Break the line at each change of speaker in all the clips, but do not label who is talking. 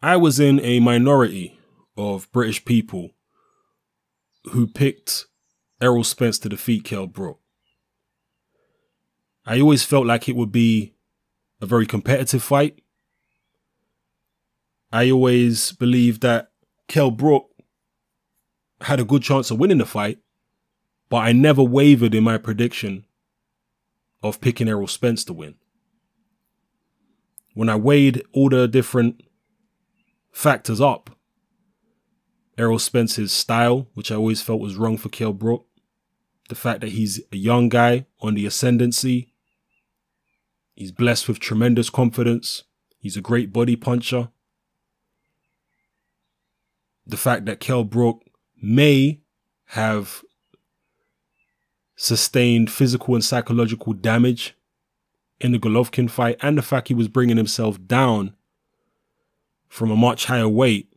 I was in a minority of British people who picked Errol Spence to defeat Kell Brook. I always felt like it would be a very competitive fight. I always believed that Kell Brook had a good chance of winning the fight, but I never wavered in my prediction of picking Errol Spence to win. When I weighed all the different factors up, Errol Spence's style, which I always felt was wrong for Kell Brook, the fact that he's a young guy on the ascendancy, he's blessed with tremendous confidence, he's a great body puncher, the fact that Kell Brook may have sustained physical and psychological damage in the Golovkin fight, and the fact he was bringing himself down from a much higher weight,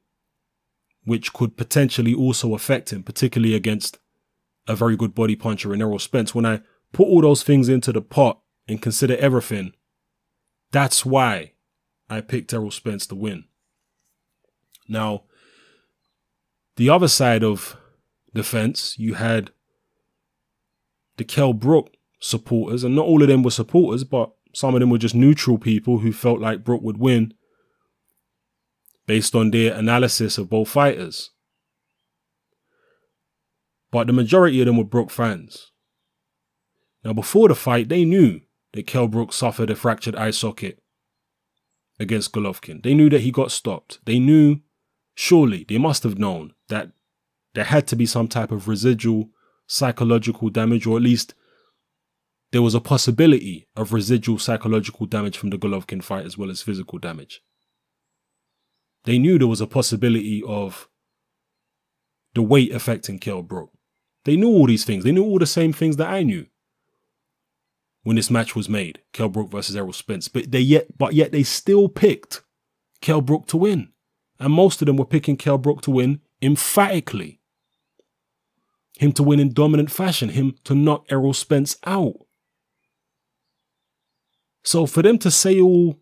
which could potentially also affect him, particularly against a very good body puncher in Errol Spence. When I put all those things into the pot and consider everything, that's why I picked Errol Spence to win. Now, the other side of the fence, you had the Kell Brook supporters, and not all of them were supporters, but some of them were just neutral people who felt like Brook would win based on their analysis of both fighters. But the majority of them were Brook fans. Now, before the fight, they knew that Kell Brook suffered a fractured eye socket against Golovkin. They knew that he got stopped. They knew, surely, they must have known that there had to be some type of residual psychological damage, or at least there was a possibility of residual psychological damage from the Golovkin fight as well as physical damage. They knew there was a possibility of the weight affecting Kell Brook. They knew all these things. They knew all the same things that I knew when this match was made, Kell Brook versus Errol Spence. But yet they still picked Kell Brook to win. And most of them were picking Kell Brook to win emphatically. Him to win in dominant fashion. Him to knock Errol Spence out. So for them to say all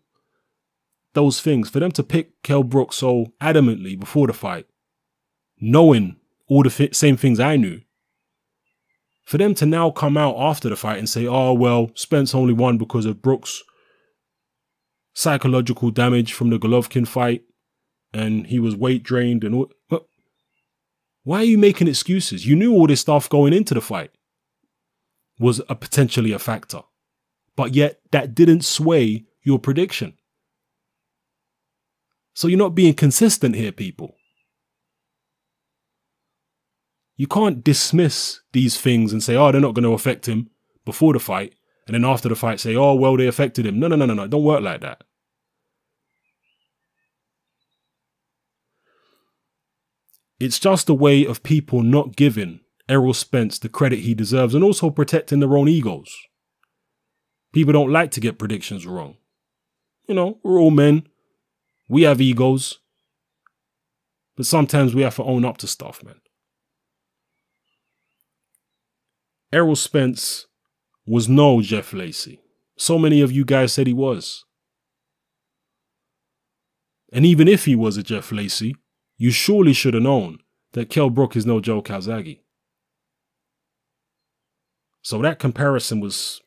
those things, for them to pick Kell Brook so adamantly before the fight, knowing all the same things I knew, for them to now come out after the fight and say, oh, well, Spence only won because of Brook's psychological damage from the Golovkin fight and he was weight drained and all. But why are you making excuses? You knew all this stuff going into the fight was potentially a factor, but yet that didn't sway your prediction. So you're not being consistent here, people. You can't dismiss these things and say, oh, they're not going to affect him before the fight, and then after the fight say, oh, well, they affected him. No. It don't work like that. It's just a way of people not giving Errol Spence the credit he deserves and also protecting their own egos. People don't like to get predictions wrong. You know, we're all men. We have egos. But sometimes we have to own up to stuff, man. Errol Spence was no Jeff Lacey. So many of you guys said he was. And even if he was a Jeff Lacey, you surely should have known that Kell Brook is no Joe Calzaghe. So that comparison was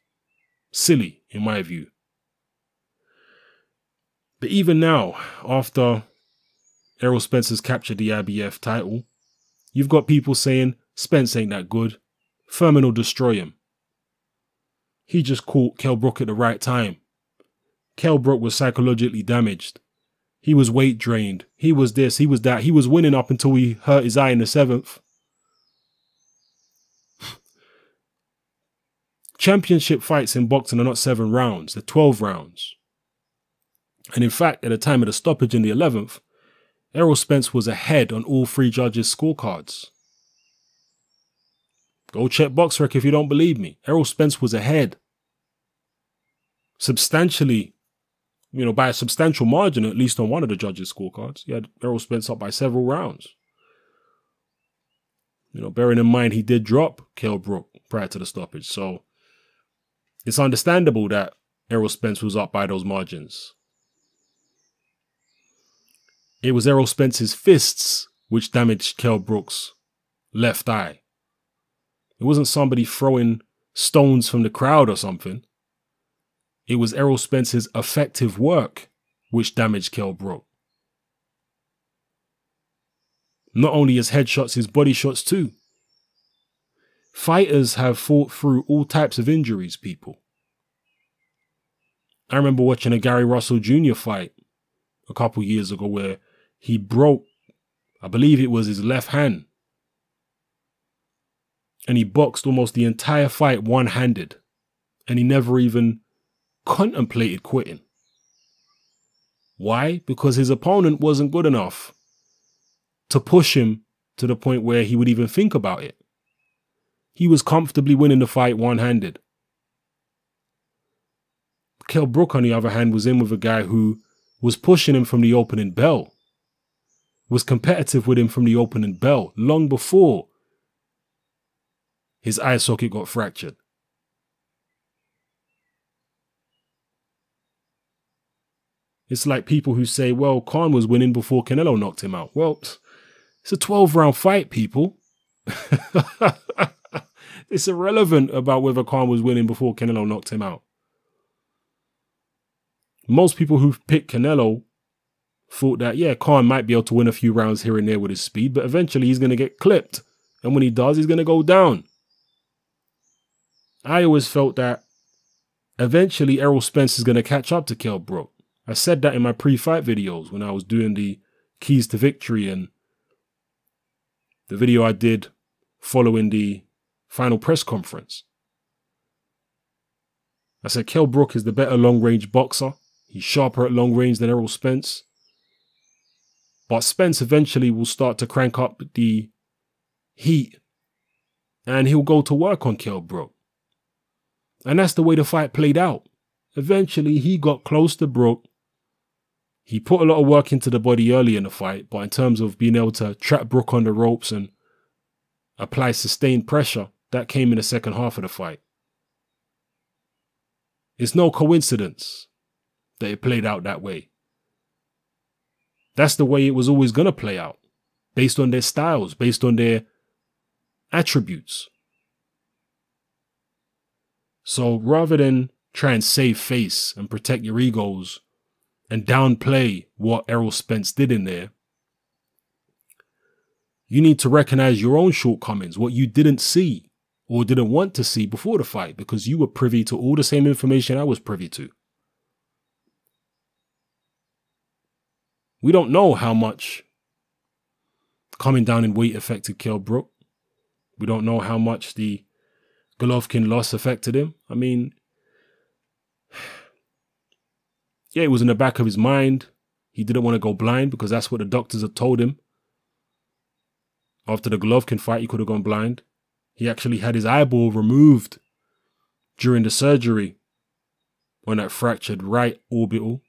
silly, in my view. But even now, after Errol Spence has captured the IBF title, you've got people saying Spence ain't that good. Furman will destroy him. He just caught Kell Brook at the right time. Kell Brook was psychologically damaged. He was weight drained. He was this, he was that. He was winning up until he hurt his eye in the 7th. Championship fights in boxing are not 7 rounds, they're 12 rounds. And in fact, at the time of the stoppage in the 11th, Errol Spence was ahead on all 3 judges' scorecards. Go check BoxRec if you don't believe me. Errol Spence was ahead. Substantially, you know, by a substantial margin, at least on one of the judges' scorecards. He had Errol Spence up by several rounds. You know, bearing in mind he did drop Kell Brook prior to the stoppage. So it's understandable that Errol Spence was up by those margins. It was Errol Spence's fists which damaged Kell Brook's left eye. It wasn't somebody throwing stones from the crowd or something. It was Errol Spence's effective work which damaged Kell Brook. Not only his headshots, his body shots too. Fighters have fought through all types of injuries, people. I remember watching a Gary Russell Jr. fight a couple years ago where he broke, I believe it was his left hand. And he boxed almost the entire fight one-handed. And he never even contemplated quitting. Why? Because his opponent wasn't good enough to push him to the point where he would even think about it. He was comfortably winning the fight one-handed. Kell Brook, on the other hand, was in with a guy who was pushing him from the opening bell, was competitive with him from the opening bell, long before his eye socket got fractured. It's like people who say, well, Khan was winning before Canelo knocked him out. Well, it's a 12-round fight, people. It's irrelevant about whether Khan was winning before Canelo knocked him out. Most people who picked Canelo thought that, yeah, Khan might be able to win a few rounds here and there with his speed, but eventually he's going to get clipped. And when he does, he's going to go down. I always felt that eventually Errol Spence is going to catch up to Kell Brook. I said that in my pre-fight videos when I was doing the keys to victory and the video I did following the final press conference. I said Kell Brook is the better long-range boxer. He's sharper at long range than Errol Spence. But Spence eventually will start to crank up the heat and he'll go to work on Kell Brook. And that's the way the fight played out. Eventually, he got close to Brook. He put a lot of work into the body early in the fight, but in terms of being able to trap Brook on the ropes and apply sustained pressure, that came in the second half of the fight. It's no coincidence that it played out that way. That's the way it was always going to play out, based on their styles, based on their attributes. So rather than try and save face and protect your egos and downplay what Errol Spence did in there, you need to recognize your own shortcomings, what you didn't see or didn't want to see before the fight, because you were privy to all the same information I was privy to. We don't know how much coming down in weight affected Kell Brook. We don't know how much the Golovkin loss affected him. I mean, yeah, it was in the back of his mind. He didn't want to go blind because that's what the doctors had told him. After the Golovkin fight, he could have gone blind. He actually had his eyeball removed during the surgery on that fractured right orbital.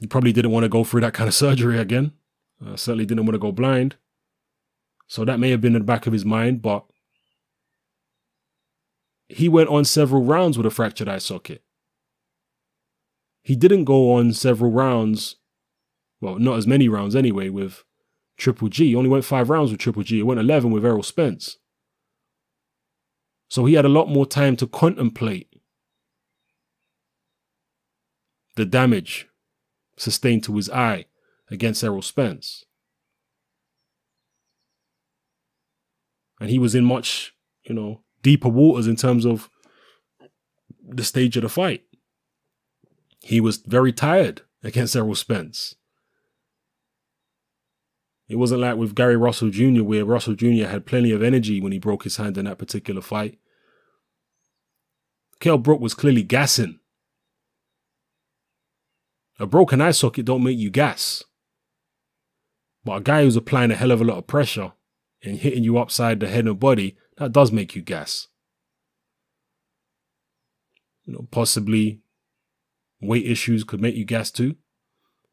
He probably didn't want to go through that kind of surgery again. Certainly didn't want to go blind. So that may have been in the back of his mind, but he went on several rounds with a fractured eye socket. He didn't go on several rounds, well, not as many rounds anyway, with Triple G. He only went 5 rounds with Triple G. He went 11 with Errol Spence. So he had a lot more time to contemplate the damage sustained to his eye against Errol Spence. And he was in much, deeper waters in terms of the stage of the fight. He was very tired against Errol Spence. It wasn't like with Gary Russell Jr., where Russell Jr. had plenty of energy when he broke his hand in that particular fight. Kell Brook was clearly gassing. A broken eye socket don't make you gas. But a guy who's applying a hell of a lot of pressure and hitting you upside the head and body, that does make you gas. Possibly weight issues could make you gas too.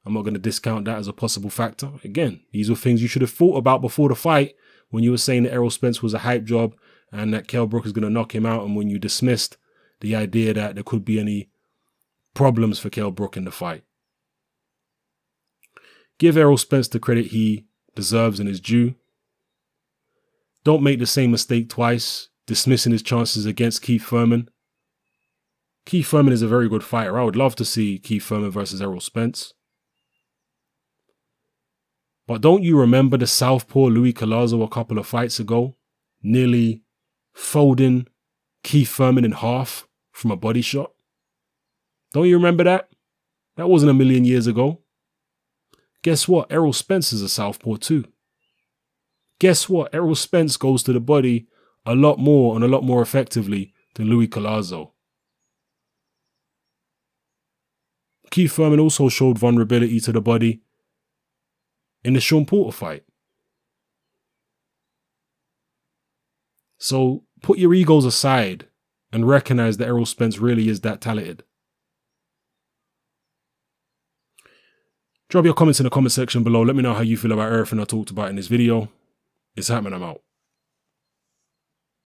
I'm not going to discount that as a possible factor. Again, these were things you should have thought about before the fight when you were saying that Errol Spence was a hype job and that Kell Brook is going to knock him out, and when you dismissed the idea that there could be any problems for Kell Brook in the fight. Give Errol Spence the credit he deserves and is due. Don't make the same mistake twice, dismissing his chances against Keith Thurman. Keith Thurman is a very good fighter. I would love to see Keith Thurman versus Errol Spence. But don't you remember the southpaw Louis Collazo a couple of fights ago, nearly folding Keith Thurman in half from a body shot? Don't you remember that? That wasn't a million years ago. Guess what? Errol Spence is a southpaw too. Guess what? Errol Spence goes to the body a lot more and a lot more effectively than Louis Collazo. Keith Thurman also showed vulnerability to the body in the Sean Porter fight. So put your egos aside and recognize that Errol Spence really is that talented. Drop your comments in the comment section below. Let me know how you feel about everything I talked about in this video. It's happening. I'm out.